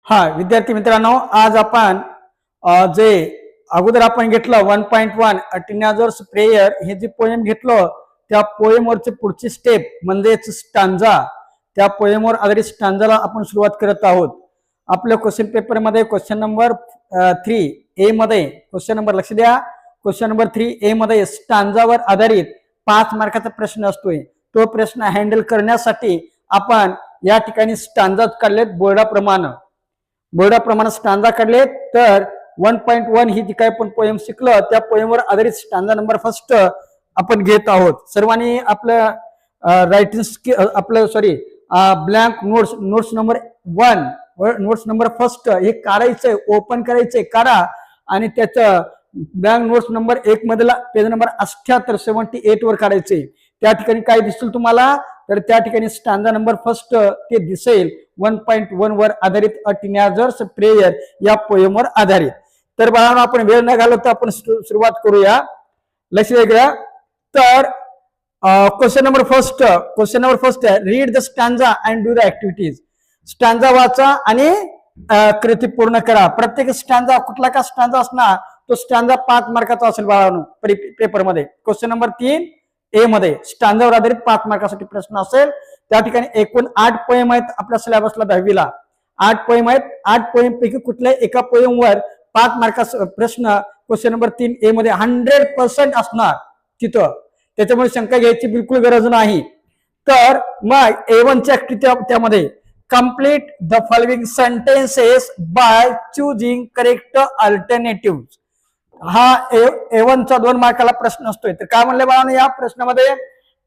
हा विद्यार्थी मित्रांनो, आज आपण जे अगोदर आपण घेतलं 1.1 टिनाजर्स प्रेयर हे जे पोएम घेतलं त्या पोएमवरचे पुढची स्टेप म्हणजेच स्टांजा. त्या पोएमवर आधारित स्टांजाला आपण सुरुवात करत आहोत. आपल्या क्वेश्चन पेपर मध्ये क्वेश्चन नंबर 3 ए मध्ये क्वेश्चन नंबर लक्ष द्या, क्वेश्चन नंबर 3 ए मध्ये स्टांजावर आधारित 5 मार्काचा प्रश्न असतोय. तो प्रश्न हँडल करण्यासाठी आपण या ठिकाणी स्टांजा काढलेत बोर्डाप्रमाणे स्टांजा काढले. तर 1.1 ही जी काही आपण पोएम शिकलो त्या पोएमवर आधारित स्टांजा नंबर फर्स्ट आपण घेत आहोत. सर्वांनी आपलं रायटिंग आपलं blank notes number 1 notes number first हे काढायचंय, ओपन करायचंय, काढा आणि त्याचं ब्लँक नोट्स नंबर 1 मधला पेज नंबर 78 वर काढायचंय. त्या ठिकाणी काय दिसेल तुम्हाला, तर त्या ठिकाणी स्टांजा नंबर फर्स्ट ते दिसेल 1.1 वर आधारित अ टीनेजर्स प्रेयर या पोएमवर आधारित. तर बाळांनो, आपण वेळ न घालवता आपण सुरुवात करूया. लक्ष द्या. तर question number first read the stanza and do the activities. Stanza वाचा आणि कृती पूर्ण करा. प्रत्येक स्टांजा कुठला का स्टांजा असणार तो स्टांजा 5 मार्काचा असेल बाळांनो पेपरमध्ये. क्वेश्चन नंबर 3 ए मध्ये स्टांजावर आधारित 5 मार्कासाठी प्रश्न असेल. त्या ठिकाणी एकूण 8 पोएम आहेत आपल्या सिलेबसला 10वीला. 8 पोएम आहेत. 8 पोएम पैकी कुठल्याही एका पोएमवर 5 मार्काचा प्रश्न क्वेश्चन नंबर 3 ए मध्ये 100% असणार तिथं. त्याच्यामुळे शंका घ्यायची बिलकुल गरज नाही. तर मग A1 ची ऍक्टिव्हिटी त्यामध्ये complete the following sentences by choosing correct alternative. हा A1 चा 2 मार्काला प्रश्न असतोय. तर काय म्हणले बाळांनो या प्रश्नामध्ये,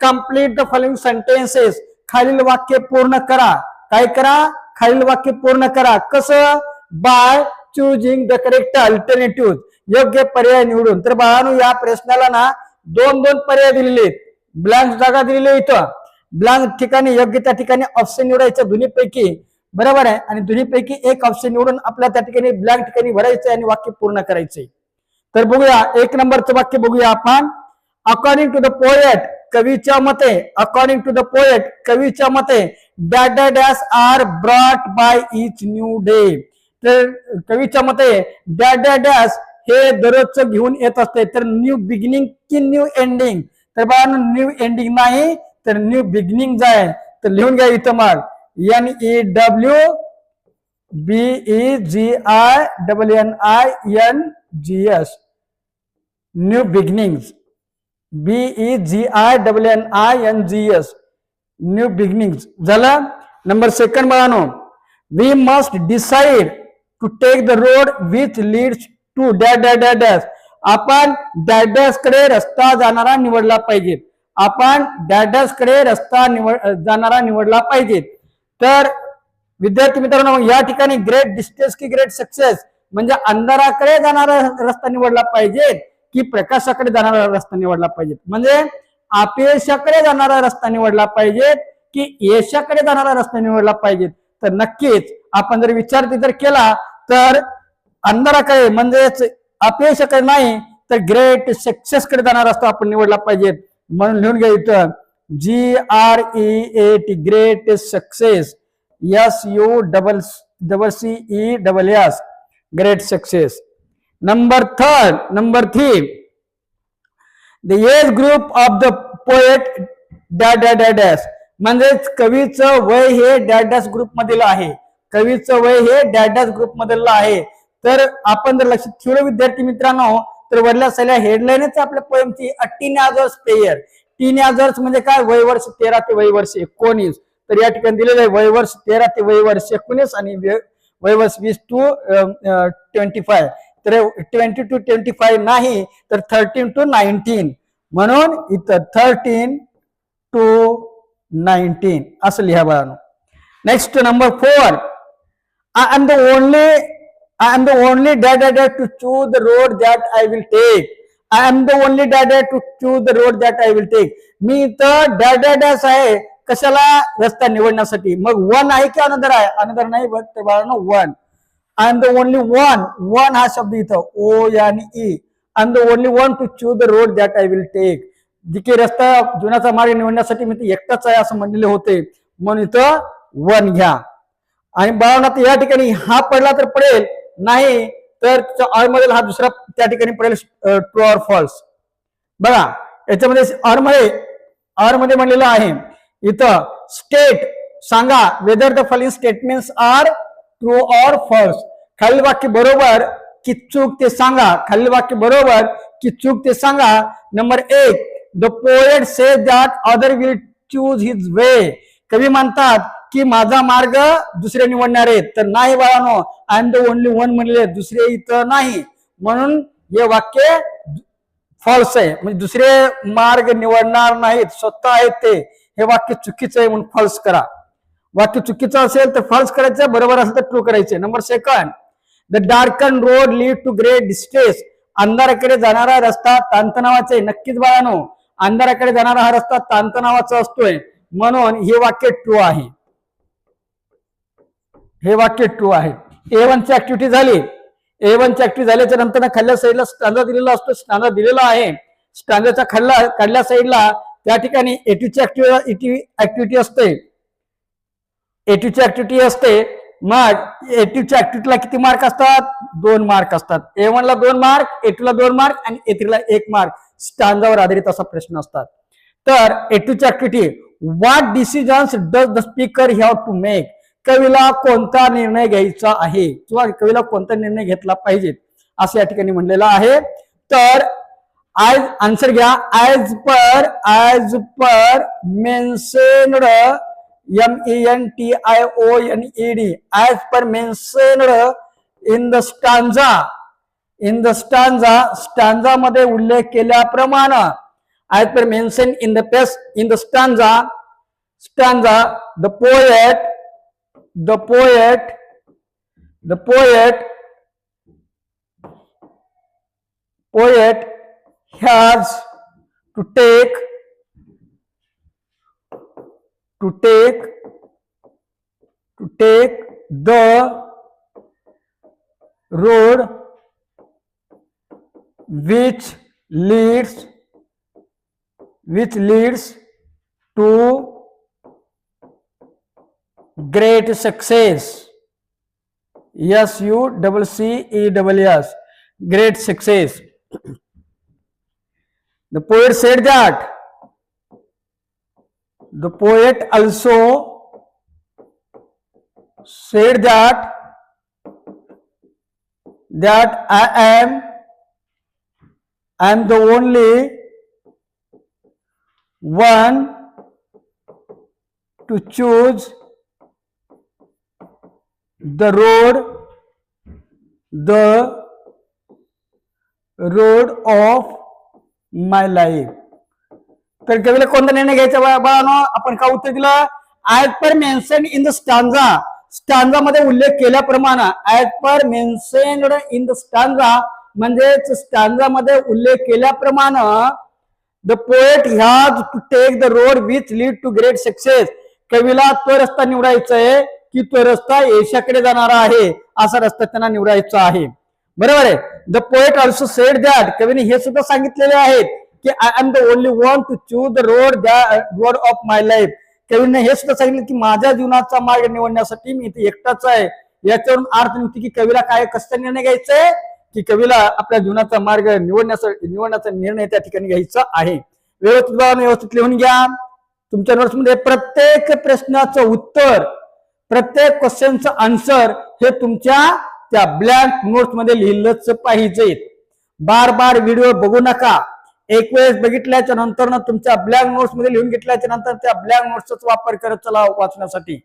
कंप्लीट द फॉलोइंग सेंटेन्सेस, खालील वाक्य पूर्ण करा. काय करा? खालील वाक्य पूर्ण करा. कसं? By choosing the correct alternative, योग्य पर्याय निवडून. तर बाळांनो या प्रश्नाला ना 2 पर्याय दिलेले, ब्लँक जागा दिलेली इथं. ब्लँक ठिकाणी योग्य त्या ठिकाणी ऑप्शन निवडायचं दोन्हीपैकी, बरोबर आहे. आणि दोन्हीपैकी एक ऑप्शन निवडून आपल्या त्या ठिकाणी ब्लँक ठिकाणी भरायचं आणि वाक्य पूर्ण करायचे. तर बघूया 1 नंबरचं वाक्य बघूया आपण. अकॉर्डिंग टू द पोएट, कवीच्या मते, अकॉर्डिंग टू द पोएट कवीच्या मते dash are brought by each new day. तर कवीच्या मते डॅश हे दररोजचं घेऊन येत असते. तर न्यू बिगिनिंग की न्यू एंडिंग? तर बघा न्यू एंडिंग नाही तर न्यू बिगिनिंग जाय. तर लिहून घ्या इथं मग NEWBEGINNINGS new beginnings. BEGINNINGS new beginnings झालं. नंबर 2 बघानो, we must decide to take the road which leads to dash. आपण डॅश कडे रस्ता जाणारा निवडला पाहिजे. आपण डॅश कडे रस्ता जाणारा निवडला पाहिजे. तर विद्यार्थी मित्रांनो या ठिकाणी ग्रेट डिस्टेन्स की ग्रेट सक्सेस म्हणजे अंधाराकडे जाणारा रस्ता निवडला पाहिजे की प्रकाशाकडे जाणारा रस्ता निवडला पाहिजे, म्हणजे अपयशाकडे जाणारा रस्ता निवडला पाहिजे की यशाकडे जाणारा रस्ता निवडला पाहिजे. तर नक्कीच आपण जर विचार जर केला तर अंधाराकडे म्हणजेच अपयशाकडे नाही तर ग्रेट सक्सेस कडे जाणारा रस्ता आपण निवडला पाहिजे. म्हणून लिहून घ्या इथं GREAT great success, SUCCESS great success. Number 3 the age group of the poet dash म्हणजेच कवीचं वय हे डॅश ग्रुप मधील आहे. कवीचं वय हे डॅश ग्रुप मधील आहे. तर आपण जर लक्षात ठेवलं विद्यार्थी मित्रांनो तर वरल्या सगळ्या हेडलाईनच आपल्या पोएमची अ टीनेजर्स प्रेयर. टीनेजर्स म्हणजे काय? वयवर्ष 13 ते वयवर्ष 19. तर या ठिकाणी दिलेलं आहे वयवर्ष 13 ते वयवर्ष 19 आणि वयवर्ष 20 to 25. तर 20 to 25 नाही तर 13 to 19. म्हणून इथं 13 to 19 असं लिहा बाळांनो. Next number 4, I am the only dad to choose the road that I will take. I am the only dad to choose the road that I will take. मी तर dash आहे कशाला? रस्ता निवडण्यासाठी. मग 1 आहे की अनदर आहे? अनदर नाही तर बाळांनो 1. I am the only one हा शब्द इथं ONE. I am the only one to choose the road that I will take. जी की रस्ता जीवनाचा मार्ग निवडण्यासाठी मी एकटाच आहे असं म्हणलेले होते म्हणून इथं 1 घ्या. आणि बाळांना या ठिकाणी हा पडला तर पडेल, नाही तर ऑर मधील हा दुसरा त्या ठिकाणी पडेल ट्रू ऑर फॉल्स. बघा याच्यामध्ये ऑर मध्ये म्हणलेलं आहे इथं स्टेट सांगा whether the following statements are true or false. खालील वाक्य बरोबर की चूक ते सांगा. खालील वाक्य बरोबर की चूक ते सांगा. Number 1, the poet says that other will choose his way. कवी म्हणतात की माझा मार्ग दुसरे निवडणार आहेत. तर नाही बाळानो, I am the only one म्हणले, दुसरे इथं नाही, म्हणून हे वाक्य फॉल्स आहे. म्हणजे दुसरे मार्ग निवडणार नाहीत, स्वतः आहेत ते. हे वाक्य चुकीचं आहे म्हणून फॉल्स करा. वाक्य चुकीचं असेल तर फॉल्स करायचं, बरोबर असेल तर ट्रू करायचे. Number 2, the darken road lead to great distress. अंधाराकडे जाणारा रस्ता ताणतणावाचा आहे. नक्कीच बाळानो, अंधाराकडे जाणारा हा रस्ता ताणतणावाचा असतोय, म्हणून हे वाक्य ट्रू आहे. हे वाक्य ट्रू आहे. A1 ची ऍक्टिव्हिटी झाली. A1 ची ऍक्टिव्हिटी झाल्याच्या नंतर खाल्ल्या साईडला स्टँडा दिलेला असतो. स्टँडा दिलेला आहे. स्टँडाच्या खाल्ल्या साईडला त्या ठिकाणी A2 ची ऍक्टिव्हिटी असते. A2 ची ऍक्टिव्हिटी असते. मग A2 च्या ऍक्टिव्हिटीला किती मार्क असतात? 2 मार्क असतात. A1 ला 2 मार्क, A2 ला 2 मार्क आणि A3 ला 1 मार्क. स्टँडावर आधारित असा प्रश्न असतात. तर A2 ची activity, what decisions does the speaker have to make. कवीला कोणता निर्णय घ्यायचा आहे किंवा कवीला कोणता निर्णय घेतला पाहिजे असं या ठिकाणी म्हणलेलं आहे. तर आज आन्सर घ्या. As per mentioned MENTIONED as per mentioned in the stanza मध्ये उल्लेख केल्याप्रमाणे, as per mention in the stanza the poet has to take the road which leads to great success. SUCCESS, great success. The poet said that. The poet also said that I am the only one to choose the road of my life. तर कवीला कोणता निर्णय घ्यायचा बाळांनो? आपण काय उत्तर दिलं? As per mention in the stanza मध्ये उल्लेख केल्याप्रमाणे. As per mentioned in the stanza म्हणजेच स्टांजा मध्ये उल्लेख केल्याप्रमाणे the poet has to take the road which lead to great success. कवीला तो रस्ता निवडायचा आहे की तो रस्ता यशाकडे जाणारा आहे, असा रस्ता त्यांना निवडायचा आहे. बरोबर आहे. The poet also sed that. कवीने हे सुद्धा सांगितलेले आहेत की I am the only one two choose the road of my life. कवीने हे सुद्धा सांगितलं की माझ्या जीवनाचा मार्ग निवडण्यासाठी मी इथे एकटाच आहे. याच्यावरून अर्थ निघते की कवीला काय कसा निर्णय घ्यायचा आहे, की कवीला आपल्या जीवनाचा मार्ग निवडण्याचा निर्णय त्या ठिकाणी घ्यायचा आहे. व्यवस्थित लिहून घ्या. तुमच्या नोट्समध्ये प्रत्येक प्रश्नाचं उत्तर, प्रत्येक क्वेश्चनचं आन्सर हे तुमच्या त्या ब्लँक नोट्स मध्ये लिहिलंच पाहिजे. बार व्हिडिओ बघू नका. एक वेळेस बघितल्याच्या नंतर तुमच्या ब्लँक नोट्स मध्ये लिहून घेतल्याच्या नंतर त्या ब्लँक नोट्सचा वापर करत चला वाचण्यासाठी.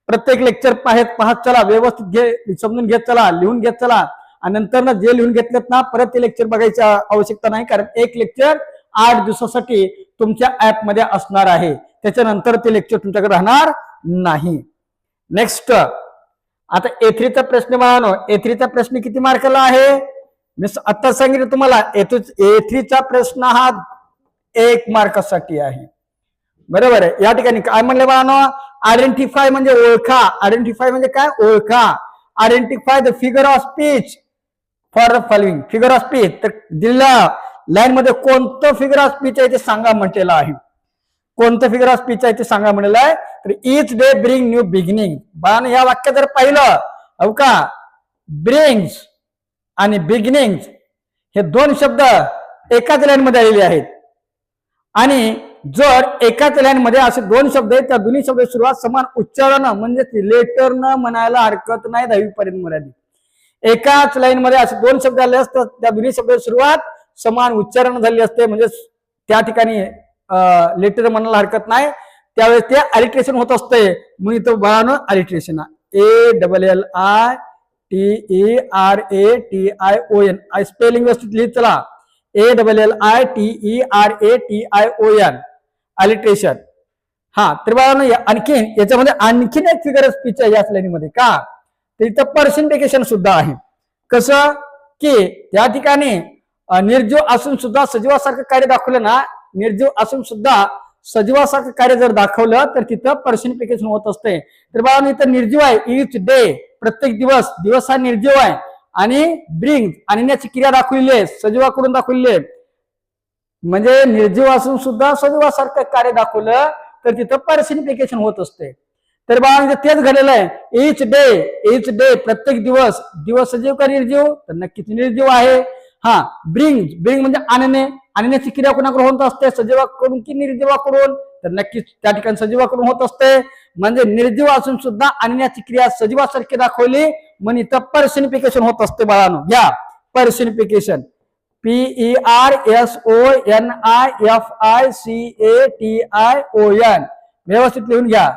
प्रत्येक लेक्चर पाहत चला, व्यवस्थित समजून घेत चला, लिहून घेत चला. आणि नंतर जे लिहून घेतलेत ना परत ते लेक्चर बघायची आवश्यकता नाही, कारण एक लेक्चर 8 दिवसासाठी तुमच्या ऍप मध्ये असणार आहे. त्याच्यानंतर ते लेक्चर तुमच्याकडे राहणार नाही. नेक्स्ट आता A3 चा प्रश्न बघा. A3 चा प्रश्न किती मार्काला आहे? मी आता सांगितलं तुम्हाला. A3 चा प्रश्न हा 1 मार्कासाठी आहे. बरोबर आहे. या ठिकाणी काय म्हणले बघा? आयडेंटिफाय म्हणजे ओळखा. आयडेंटिफाय म्हणजे काय? ओळखा. Identify the figure of speech for the following. Figure of speech तर दिलेल्या लाईन मध्ये कोणतं फिगर ऑफ स्पीच आहे ते सांगा म्हटलेलं आहे. कोणतं फिगर ऑफ स्पीच आहे ते सांगा म्हणलेलं आहे. तर इच डे ब्रिंग न्यू बिगिनिंग. बाळांनो या वाक्यात जर पाहिलं हो का, ब्रिंग्स आणि बिगिनिंग्स हे दोन शब्द एकाच लाईन मध्ये आलेले आहेत. आणि जर एकाच लाईन मध्ये असे दोन शब्द आहेत, त्या दोन्ही शब्द सुरुवात समान उच्चारण म्हणजे लेटर न म्हणायला हरकत नाही 10वी पर्यंत मर्यादित. एकाच लाईन मध्ये असे दोन शब्द आले असतात, त्या दोन्ही शब्द सुरुवात समान उच्चारण झाली असते, म्हणजे त्या ठिकाणी लेटर म्हणायला हरकत नाही, त्यावेळेस ते अलिट्रेशन होत असते. म्हणून इथं बाळानं अलिट्रेशन ALLITERATION स्पेलिंग व्यवस्थित लिहित चला. ALLITERATION alliteration. हा तर बाळानं आणखीन याच्यामध्ये आणखीन एक फिगर ऑफ स्पीच आहे या लाईनीमध्ये का, तर इथं पर्सनिफिकेशन सुद्धा आहे. कसं की त्या ठिकाणी निर्जीव असून सुद्धा सजीवासारखं कार्य दाखवलं ना, निर्जीव असून सुद्धा सजीवासारखं कार्य जर दाखवलं तर तिथं पर्सनिफिकेशन होत असते. तर बाळांनो इथं निर्जीव आहे, इच डे प्रत्येक दिवस, दिवस हा निर्जीव आहे. आणि ब्रिंग आणण्याची क्रिया दाखवलेली आहे, सजीवाकडून दाखवलेली आहे. म्हणजे निर्जीव असून सुद्धा सजीवासारखं कार्य दाखवलं तर तिथं पर्सनिफिकेशन होत असते. तर बाळांनो तेच घडलेलं आहे. इच डे प्रत्येक दिवस, दिवस सजीव का निर्जीव, तर नक्कीच निर्जीव आहे. हा ब्रिंग म्हणजे आणण्याची क्रिया कोणाकडून होत असते, सजीवाकडून की निर्जीवाकडून, तर नक्कीच त्या ठिकाणी सजीवाकडून होत असते. म्हणजे निर्जीव असून सुद्धा आणण्याची क्रिया सजीवासारखी दाखवली म्हणून इथं पर्सनिफिकेशन होत असते. बाळांनो घ्या पर्सनिफिकेशन, PERSONIFICATION व्यवस्थित लिहून घ्या.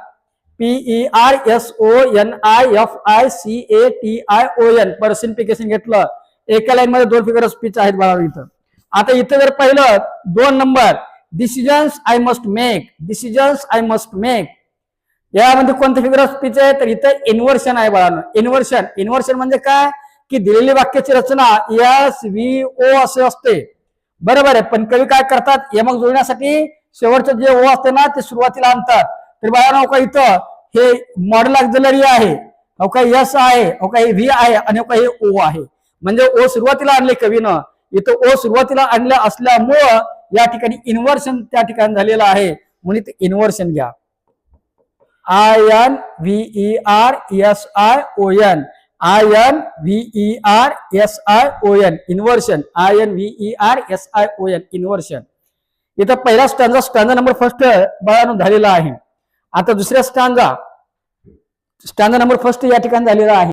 PERSONIFICATION पर्सनिफिकेशन घेतलं. एका लाईन मध्ये दोन फिगर ऑफ स्पीच आहेत बाळांनो इथं. आता इथं जर पाहिलं 2 number, decisions I must make, यामध्ये कोणतं फिगर ऑफ स्पीच आहे, तर इथं इन्व्हर्शन आहे बाळांनो. इन्व्हर्शन म्हणजे काय की दिलेली वाक्याची रचना SVO असे असते, बरोबर आहे. पण कवी काय करतात, यमक जोडण्यासाठी शेवटचं जे ओ असते ना ते सुरुवातीला आणतात. तर बाळांनो का इथं हे मॉडेल ऑक्झिलरी आहे, हो का यस आहे, हो का हे व्ही आहे आणि हो का हे ओ आहे. म्हणजे ओ सुरुवातीला आणले कवीनं, इथं ओ सुरुवातीला आणलं असल्यामुळं या ठिकाणी इन्व्हर्शन त्या ठिकाणी झालेलं आहे. म्हणून इथे इन्व्हर्शन घ्या. INVERSION inversion, inversion. इथं पहिला स्टँजा नंबर फर्स्ट बाळांनो झालेला आहे. आता दुसऱ्या स्टँजा नंबर फर्स्ट या ठिकाणी झालेला आहे.